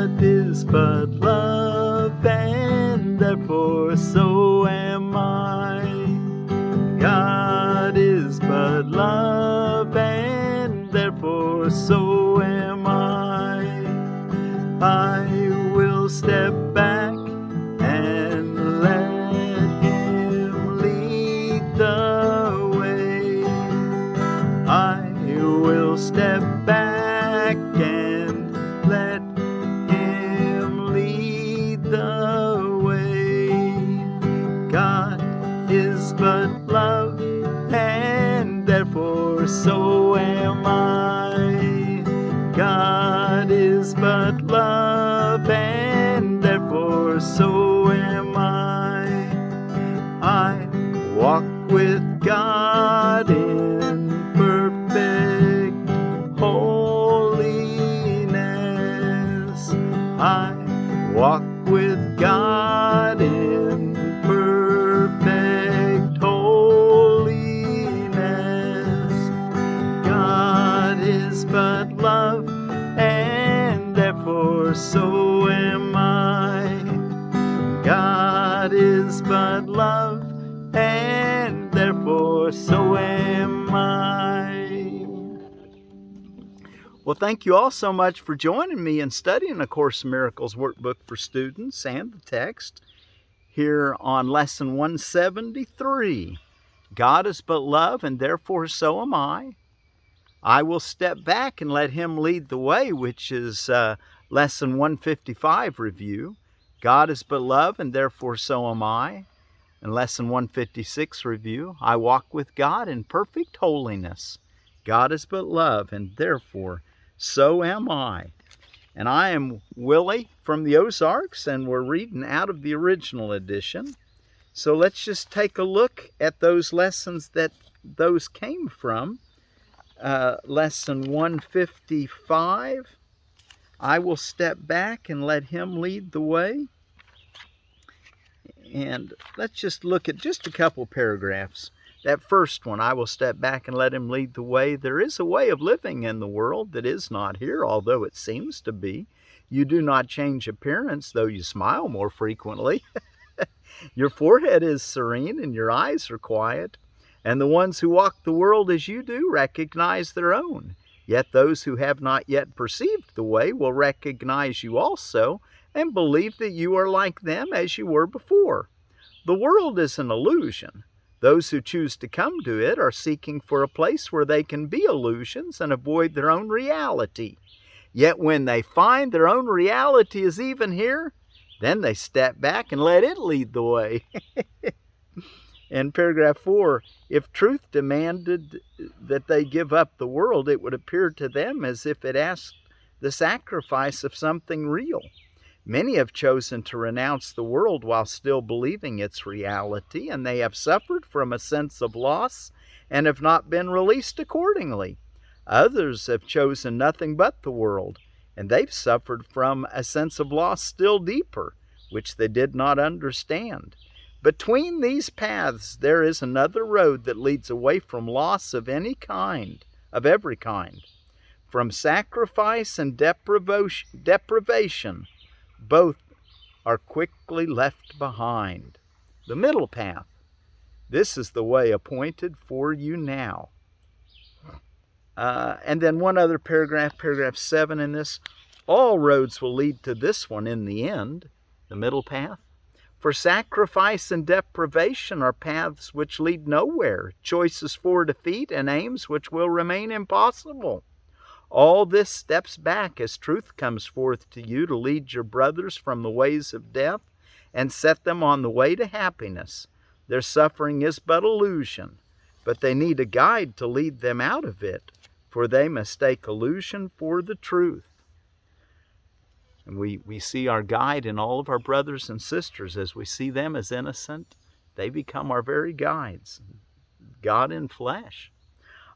God is but love, and therefore so am I. God is but love, and therefore so am I. I will step back and let Him lead the way. I will step back and let Him lead the way. God is but love, and therefore so am I. God is but love, and therefore so am I. I walk with God in perfect holiness. I walk with God in perfect holiness. God is but love, and therefore so am I. God is but love, and therefore so am I. Well, thank you all so much for joining me in studying A Course in Miracles Workbook for Students and the text here on Lesson 173. God is but love, and therefore so am I. I will step back and let Him lead the way, which is Lesson 155 review. God is but love, and therefore so am I. And Lesson 156 review. I walk with God in perfect holiness. God is but love, and therefore so am I. And I am Willie from the Ozarks, and we're reading out of the original edition. So let's just take a look at those lessons that those came from. Lesson 155. I will step back and let Him lead the way. And let's just look at just a couple paragraphs. That first one, I will step back and let Him lead the way. There is a way of living in the world that is not here, although it seems to be. You do not change appearance, though you smile more frequently. Your forehead is serene and your eyes are quiet. And the ones who walk the world as you do recognize their own. Yet those who have not yet perceived the way will recognize you also, and believe that you are like them as you were before. The world is an illusion. Those who choose to come to it are seeking for a place where they can be illusions and avoid their own reality. Yet when they find their own reality is even here, then they step back and let it lead the way. In paragraph 4, if truth demanded that they give up the world, it would appear to them as if it asked the sacrifice of something real. Many have chosen to renounce the world while still believing its reality, and they have suffered from a sense of loss and have not been released accordingly. Others have chosen nothing but the world, and they've suffered from a sense of loss still deeper, which they did not understand. Between these paths there is another road that leads away from loss of any kind, of every kind. From sacrifice and deprivation, both are quickly left behind. The middle path. This is the way appointed for you now. And then one other paragraph, paragraph 7 in this. All roads will lead to this one in the end, the middle path. For sacrifice and deprivation are paths which lead nowhere, choices for defeat and aims which will remain impossible. All this steps back as truth comes forth to you to lead your brothers from the ways of death and set them on the way to happiness. Their suffering is but illusion, but they need a guide to lead them out of it, for they mistake illusion for the truth. And we see our guide in all of our brothers and sisters. As we see them as innocent, they become our very guides, God in flesh.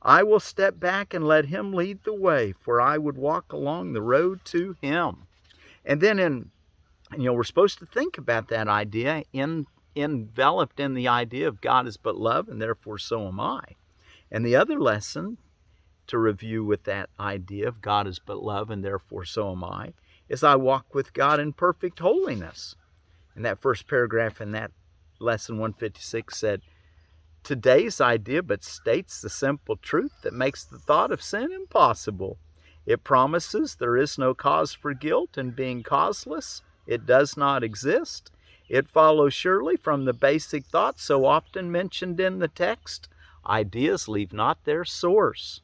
I will step back and let Him lead the way, for I would walk along the road to Him. And then we're supposed to think about that idea enveloped in the idea of God is but love, and therefore so am I. And the other lesson to review with that idea of God is but love, and therefore so am I, as I walk with God in perfect holiness. And that first paragraph in that lesson 156 said, today's idea but states the simple truth that makes the thought of sin impossible. It promises there is no cause for guilt, and being causeless, it does not exist. It follows surely from the basic thought so often mentioned in the text, ideas leave not their source.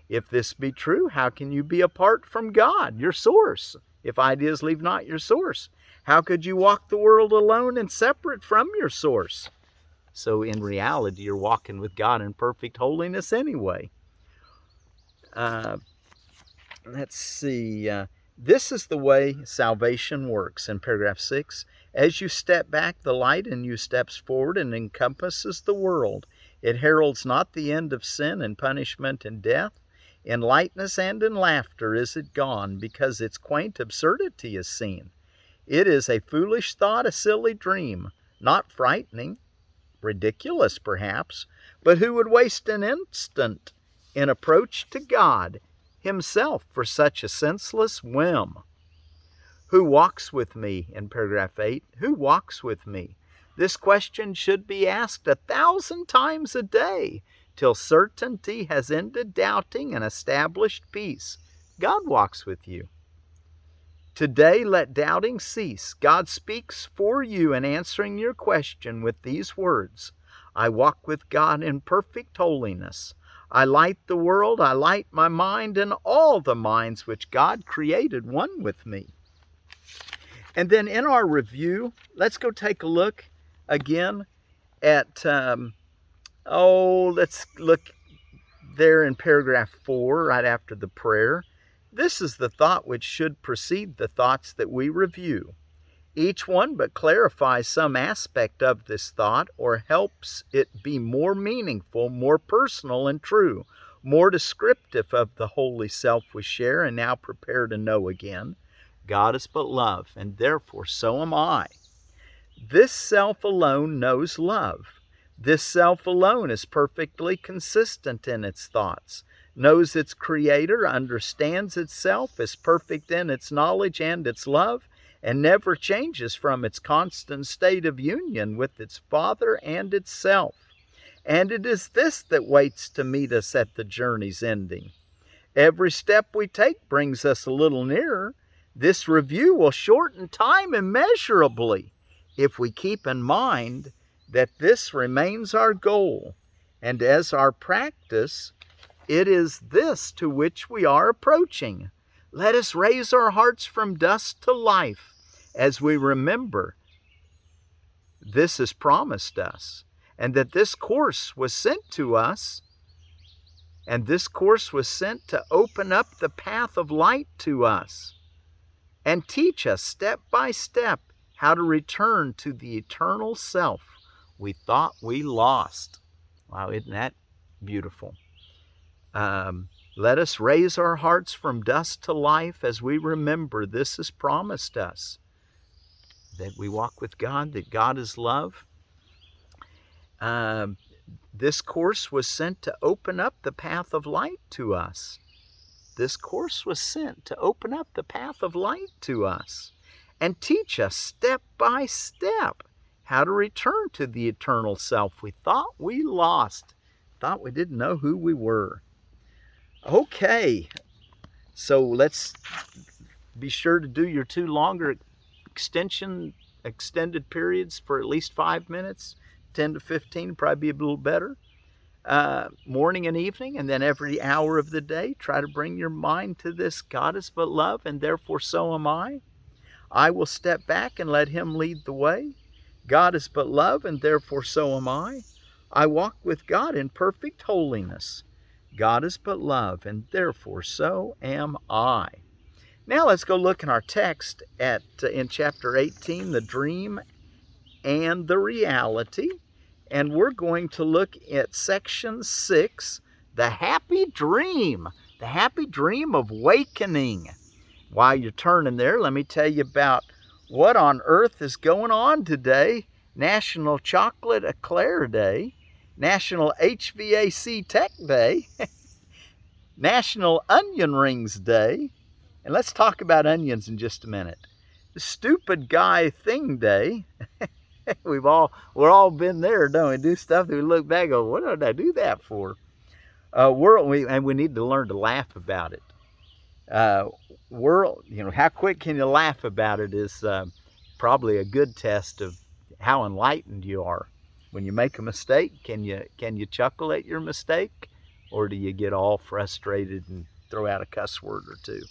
If this be true, how can you be apart from God, your source, if ideas leave not your source? How could you walk the world alone and separate from your source? So in reality, you're walking with God in perfect holiness anyway. Let's see. This is the way salvation works in paragraph 6. As you step back, the light in you steps forward and encompasses the world. It heralds not the end of sin and punishment and death. In lightness and in laughter is it gone, because its quaint absurdity is seen. It is a foolish thought, a silly dream, not frightening, ridiculous perhaps, but who would waste an instant in approach to God Himself for such a senseless whim? Who walks with me, in paragraph 8, who walks with me? This question should be asked 1,000 times a day, till certainty has ended doubting and established peace. God walks with you. Today let doubting cease. God speaks for you in answering your question with these words, I walk with God in perfect holiness. I light the world, I light my mind, and all the minds which God created one with me. And then in our review, let's go take a look again at, let's look there in paragraph 4, right after the prayer. This is the thought which should precede the thoughts that we review. Each one but clarifies some aspect of this thought or helps it be more meaningful, more personal and true, more descriptive of the holy self we share and now prepare to know again. God is but love, and therefore so am I. This self alone knows love. This self alone is perfectly consistent in its thoughts, knows its Creator, understands itself, is perfect in its knowledge and its love, and never changes from its constant state of union with its Father and itself. And it is this that waits to meet us at the journey's ending. Every step we take brings us a little nearer. This review will shorten time immeasurably if we keep in mind that this remains our goal, and as our practice, it is this to which we are approaching. Let us raise our hearts from dust to life as we remember this is promised us, and that this course was sent to us, and this course was sent to open up the path of light to us and teach us step by step how to return to the eternal self we thought we lost. Wow, isn't that beautiful? Let us raise our hearts from dust to life as we remember this is promised us, that we walk with God, that God is love. This course was sent to open up the path of light to us. This course was sent to open up the path of light to us and teach us step by step how to return to the eternal self we thought we lost, thought we didn't know who we were. Okay, so let's be sure to do your 2 longer extended periods for at least 5 minutes, 10 to 15, probably be a little better. Morning and evening, and then every hour of the day, try to bring your mind to this, God is but love, and therefore so am I. I will step back and let Him lead the way. God is but love, and therefore so am I. I walk with God in perfect holiness. God is but love, and therefore so am I. Now let's go look in our text in chapter 18, the dream and the reality. And we're going to look at section 6, the happy dream of wakening. While you're turning there, let me tell you about what on earth is going on today. National Chocolate Eclair Day, National HVAC Tech Day, National Onion Rings Day, And let's talk about onions in just a minute. The stupid guy thing day. We're all been there, don't we? Do stuff that we look back and go, what did I do that for? And we need to learn to laugh about it. How quick can you laugh about it is probably a good test of how enlightened you are. When you make a mistake, can you chuckle at your mistake, or do you get all frustrated and throw out a cuss word or two?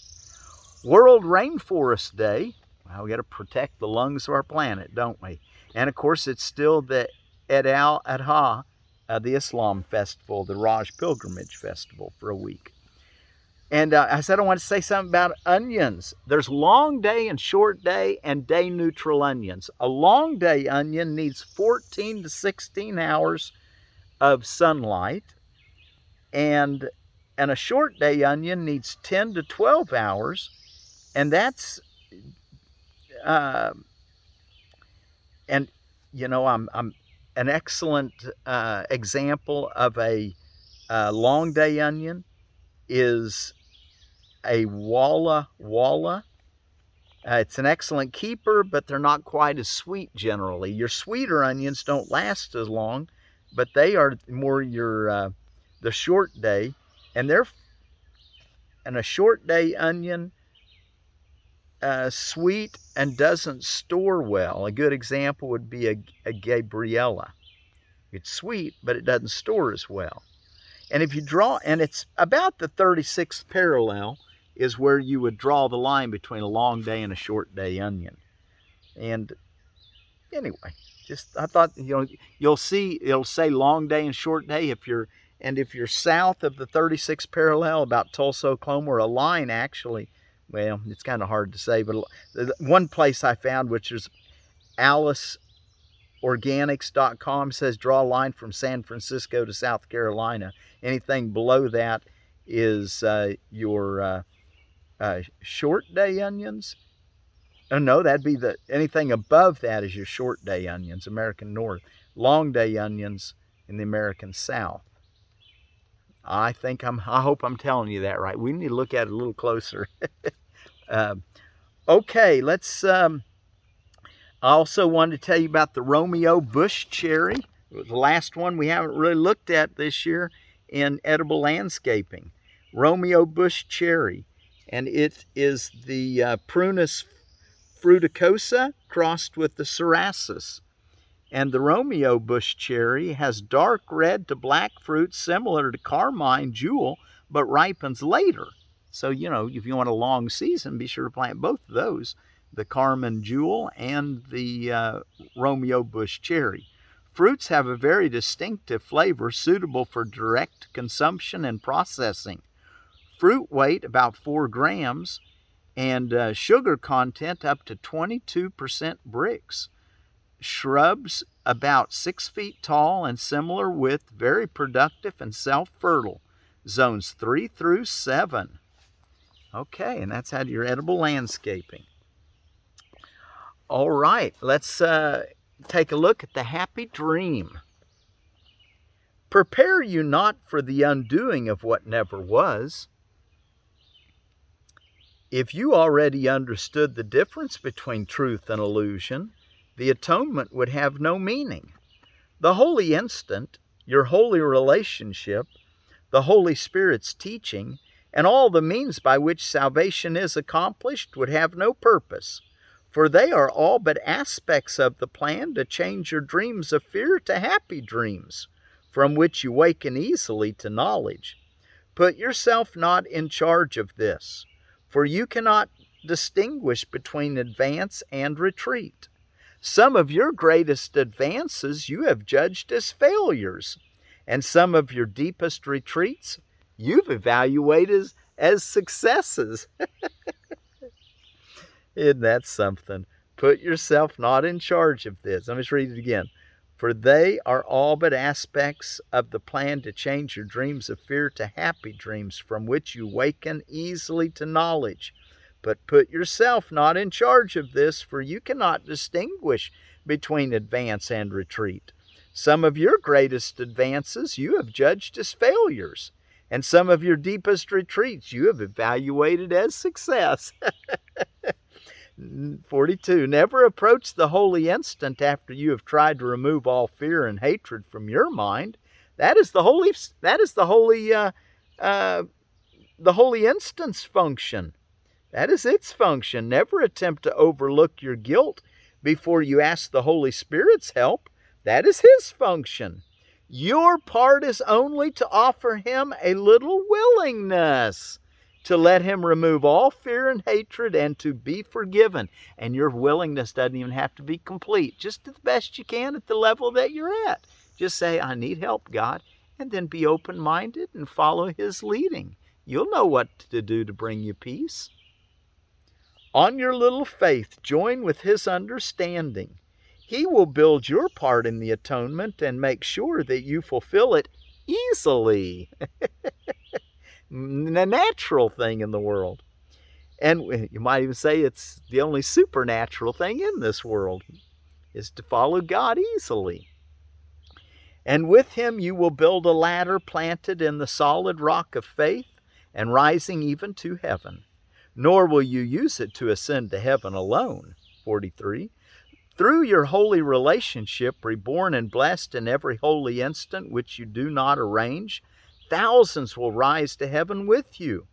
World Rainforest Day. Well, we got to protect the lungs of our planet, don't we? And of course, it's still the Eid al-Adha, the Islam festival, the Raj Pilgrimage Festival, for a week. And I said I want to say something about onions. There's long day and short day and day neutral onions. A long day onion needs 14 to 16 hours of sunlight, and a short day onion needs 10 to 12 hours, and that's and I'm an excellent example of a long day onion is a Walla Walla. It's an excellent keeper, but they're not quite as sweet generally. Your sweeter onions don't last as long, but they are more your the short day, and a short day onion sweet and doesn't store well. A good example would be a Gabriella. It's sweet, but it doesn't store as well. And if you draw, and it's about the 36th parallel is where you would draw the line between a long day and a short day onion. And anyway, I thought, you'll see it'll say long day and short day if you're south of the 36th parallel, about Tulsa, Oklahoma, or a line actually, well, it's kind of hard to say, but one place I found, which is aliceorganics.com, says draw a line from San Francisco to South Carolina. Anything below that is your short day onions. Oh no, that'd be anything above that is your short day onions, American North. Long day onions in the American South. I hope I'm telling you that right. We need to look at it a little closer. Okay, let's. I also wanted to tell you about the Romeo bush cherry. It was the last one we haven't really looked at this year in edible landscaping. Romeo bush cherry, and it is the Prunus fruticosa crossed with the Cerasus. And the Romeo bush cherry has dark red to black fruit similar to carmine jewel, but ripens later. So, if you want a long season, be sure to plant both of those, the carmine jewel and the Romeo bush cherry. Fruits have a very distinctive flavor suitable for direct consumption and processing. Fruit weight about 4 grams and sugar content up to 22% bricks. Shrubs about 6 feet tall and similar width, very productive and self-fertile. Zones 3 through 7. Okay, and that's how your edible landscaping. All right, let's take a look at the happy dream. Prepare you not for the undoing of what never was. If you already understood the difference between truth and illusion, the atonement would have no meaning. The holy instant, your holy relationship, the Holy Spirit's teaching, and all the means by which salvation is accomplished would have no purpose, for they are all but aspects of the plan to change your dreams of fear to happy dreams, from which you waken easily to knowledge. Put yourself not in charge of this, for you cannot distinguish between advance and retreat. Some of your greatest advances you have judged as failures, and some of your deepest retreats you've evaluated as successes. Isn't that something? Put yourself not in charge of this. Let me just read it again. For they are all but aspects of the plan to change your dreams of fear to happy dreams, from which you waken easily to knowledge. But put yourself not in charge of this, for you cannot distinguish between advance and retreat. Some of your greatest advances you have judged as failures, And some of your deepest retreats you have evaluated as success. 42. Never approach the holy instant after you have tried to remove all fear and hatred from your mind. That is the holy instant's function. That is its function. Never attempt to overlook your guilt before you ask the Holy Spirit's help. That is His function. Your part is only to offer Him a little willingness to let Him remove all fear and hatred and to be forgiven. And your willingness doesn't even have to be complete. Just the best you can at the level that you're at. Just say, I need help, God, and then be open-minded and follow His leading. You'll know what to do to bring you peace. On your little faith, join with His understanding. He will build your part in the atonement and make sure that you fulfill it easily. A natural thing in the world. And you might even say it's the only supernatural thing in this world, is to follow God easily. And with Him you will build a ladder planted in the solid rock of faith and rising even to heaven. Nor will you use it to ascend to heaven alone. 43. Through your holy relationship, reborn and blessed in every holy instant which you do not arrange, thousands will rise to heaven with you.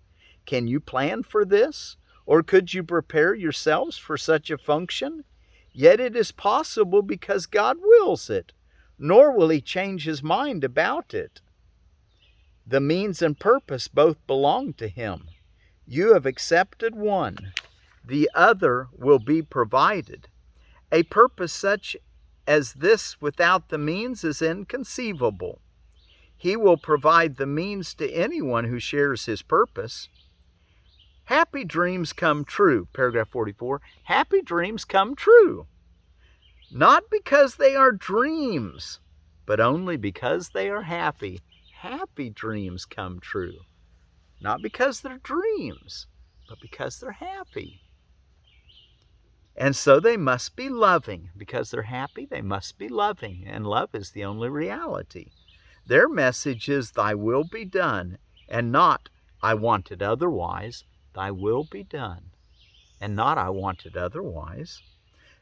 Can you plan for this? Or could you prepare yourselves for such a function? Yet it is possible because God wills it, nor will He change His mind about it. The means and purpose both belong to Him. You have accepted one. The other will be provided. A purpose such as this without the means is inconceivable. He will provide the means to anyone who shares His purpose. Happy dreams come true. Paragraph 44. Happy dreams come true. Not because they are dreams, but only because they are happy. Happy dreams come true. Not because they're dreams, but because they're happy. And so they must be loving. Because they're happy, they must be loving. And love is the only reality. Their message is, Thy will be done, and not, I want it otherwise. Thy will be done, and not, I want it otherwise.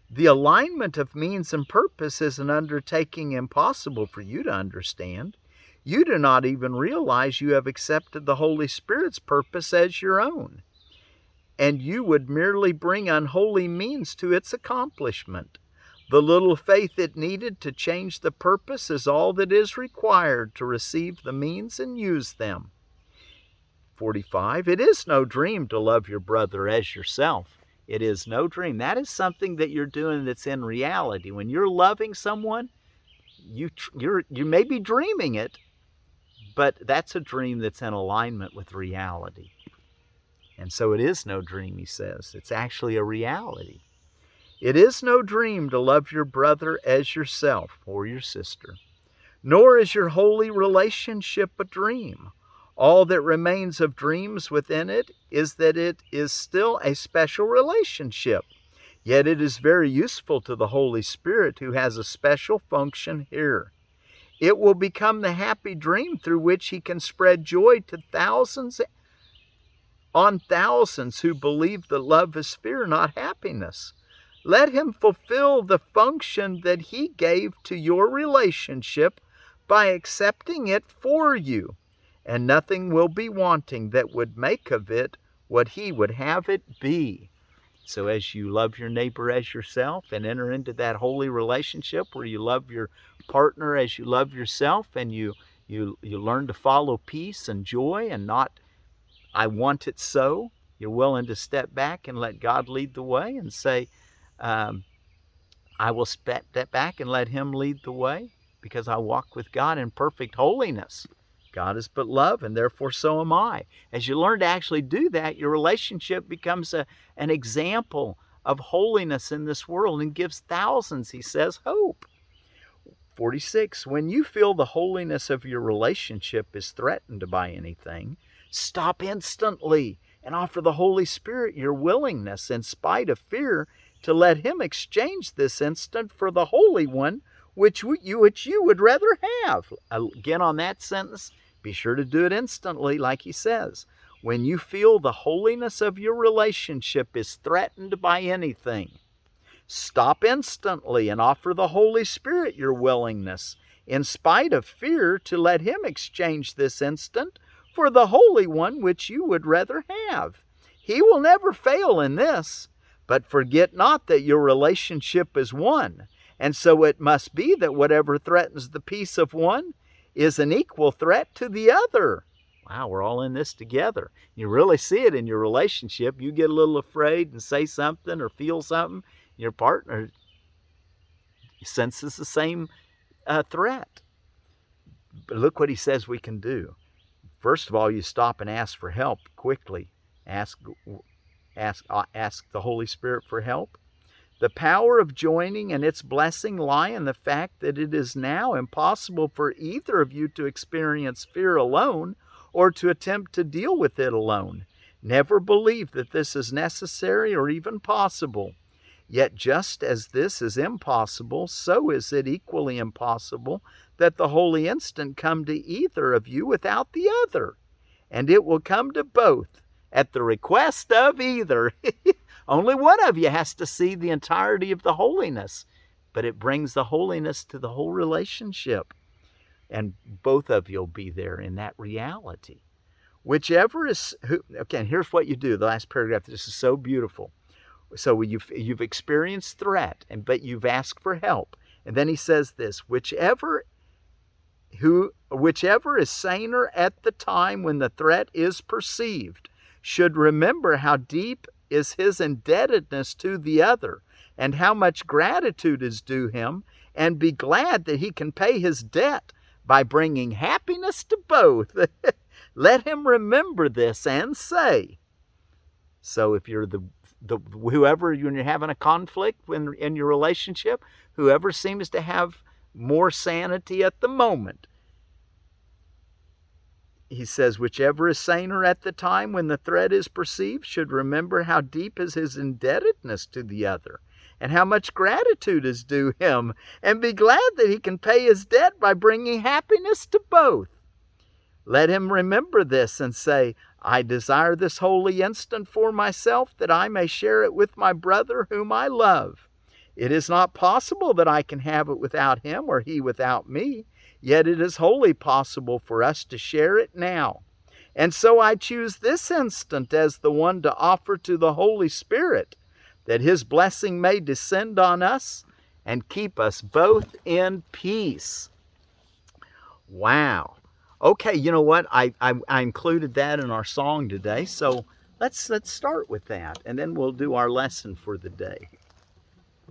The alignment of means and purpose is an undertaking impossible for you to understand. You do not even realize you have accepted the Holy Spirit's purpose as your own, and you would merely bring unholy means to its accomplishment. The little faith it needed to change the purpose is all that is required to receive the means and use them. 45. It is no dream to love your brother as yourself. It is no dream. That is something that you're doing that's in reality. When you're loving someone, you may be dreaming it, but that's a dream that's in alignment with reality. And so it is no dream, he says. It's actually a reality. It is no dream to love your brother as yourself or your sister, nor is your holy relationship a dream. All that remains of dreams within it is that it is still a special relationship. Yet it is very useful to the Holy Spirit, who has a special function here. It will become the happy dream through which He can spread joy to thousands on thousands who believe that love is fear, not happiness. Let Him fulfill the function that He gave to your relationship by accepting it for you, and nothing will be wanting that would make of it what He would have it be. So as you love your neighbor as yourself and enter into that holy relationship where you love your partner as you love yourself, and you learn to follow peace and joy and not, I want it so. You're willing to step back and let God lead the way and say, I will step back and let Him lead the way because I walk with God in perfect holiness. God is but love, and therefore so am I. As you learn to actually do that, your relationship becomes an example of holiness in this world and gives thousands, he says, hope. 46. When you feel the holiness of your relationship is threatened by anything, stop instantly and offer the Holy Spirit your willingness, in spite of fear, to let Him exchange this instant for the Holy One which you would rather have. Again on that sentence, Be sure to do it instantly, like he says. When you feel the holiness of your relationship is threatened by anything, stop instantly and offer the Holy Spirit your willingness, in spite of fear, to let him exchange this instant for the Holy One which you would rather have. He will never fail in this. But forget not that your relationship is one, and so it must be that whatever threatens the peace of one is an equal threat to the other. Wow, we're all in this together. You really see it in your relationship. You get a little afraid and say something or feel something, your partner senses the same threat. But look what he says we can do. First of all, you stop and ask for help quickly. Ask the Holy Spirit for help. The power of joining and its blessing lie in the fact that it is now impossible for either of you to experience fear alone or to attempt to deal with it alone. Never believe that this is necessary or even possible. Yet just as this is impossible, so is it equally impossible that the holy instant come to either of you without the other. And it will come to both at the request of either. Only one of you has to see the entirety of the holiness, but it brings the holiness to the whole relationship. And both of you will be there in that reality. Whichever is, okay, here's what you do. The last paragraph, this is so beautiful. So you've experienced threat, but you've asked for help. And then he says this, whichever is saner at the time when the threat is perceived should remember how deep is his indebtedness to the other and how much gratitude is due him, and be glad that he can pay his debt by bringing happiness to both. Let him remember this and say. So if you're whoever, when you're having a conflict in your relationship, whoever seems to have more sanity at the moment, he says, whichever is saner at the time when the threat is perceived should remember how deep is his indebtedness to the other and how much gratitude is due him, and be glad that he can pay his debt by bringing happiness to both. Let him remember this and say, I desire this holy instant for myself, that I may share it with my brother whom I love. It is not possible that I can have it without him or he without me, yet it is wholly possible for us to share it now. And so I choose this instant as the one to offer to the Holy Spirit, that his blessing may descend on us and keep us both in peace. Wow. Okay, you know what? I included that in our song today, so let's start with that, and then we'll do our lesson for the day.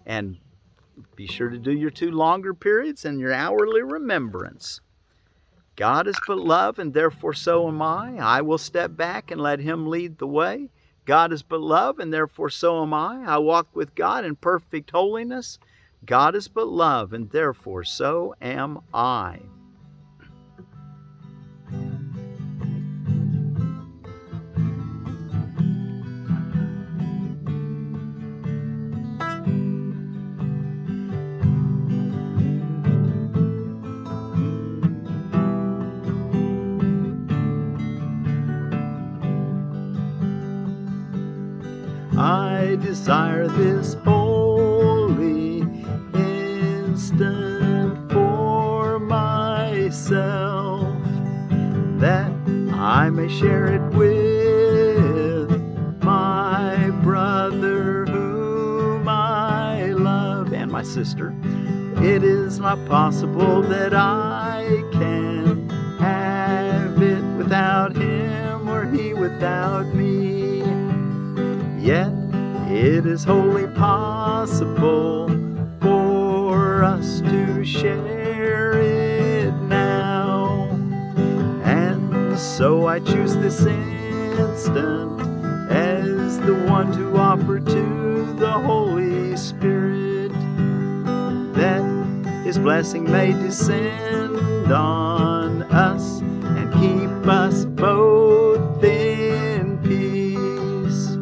And be sure to do your 2 longer periods and your hourly remembrance. God is but love, and therefore so am I. I will step back and let him lead the way. God is but love, and therefore so am I. I walk with God in perfect holiness. God is but love, and therefore so am I. I desire this holy instant for myself, that I may share it with my brother whom I love, and my sister. It is not possible that I can have it without him or he without me. Yet it is wholly possible for us to share it now. And so I choose this instant as the one to offer to the Holy Spirit, that his blessing may descend on us and keep us both in peace.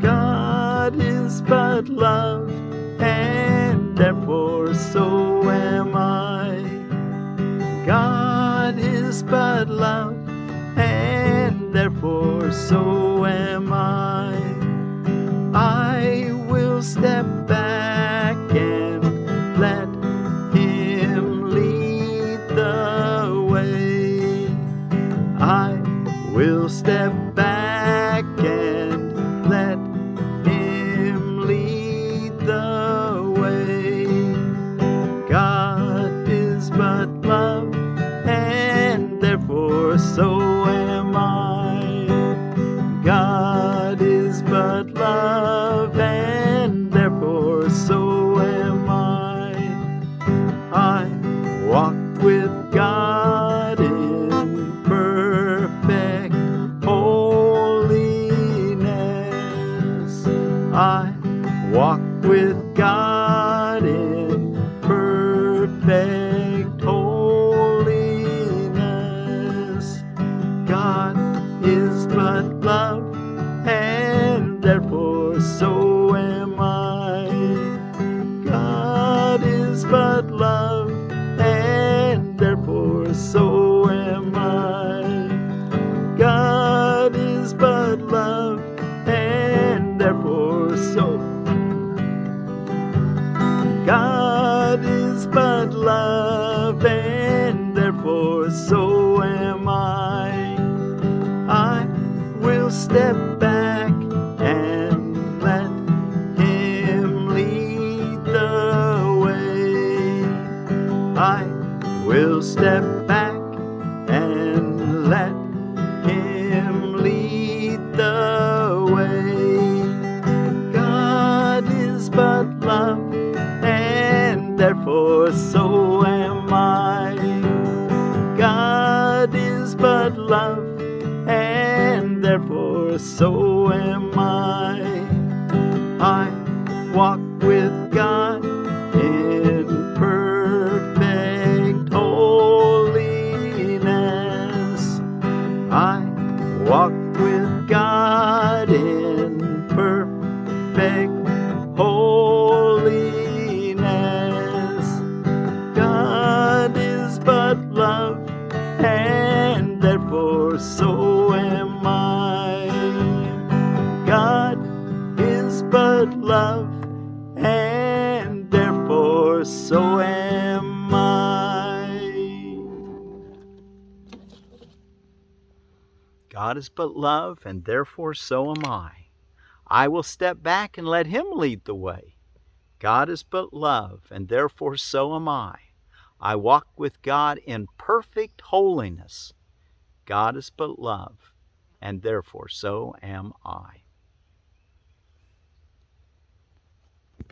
God is but love, and therefore so am I. God is but love, and therefore so am I. I will step back and let Him lead the way. I will step back and let Him lead the way. God is but love, and therefore so am I. God is but love, and therefore so am I. I walk with God in perfect holiness. I walk with God in perfect holiness. God is but love, and therefore so am I. God is but love, and therefore so am I. God is but love, and therefore so. God is but love, and therefore so am I. I will step back and let Him lead the way. I will step back and let Him lead the way. God is but love, and therefore so am I. God is but love, and therefore so am I. I walk with God in perfect holiness. I walk with God in perfect holiness. God is but love, and therefore so am I. God is but love, and therefore so am I. God is but love, and therefore so am I. I will step back and let Him lead the way. God is but love, and therefore so am I. I walk with God in perfect holiness. God is but love, and therefore so am I.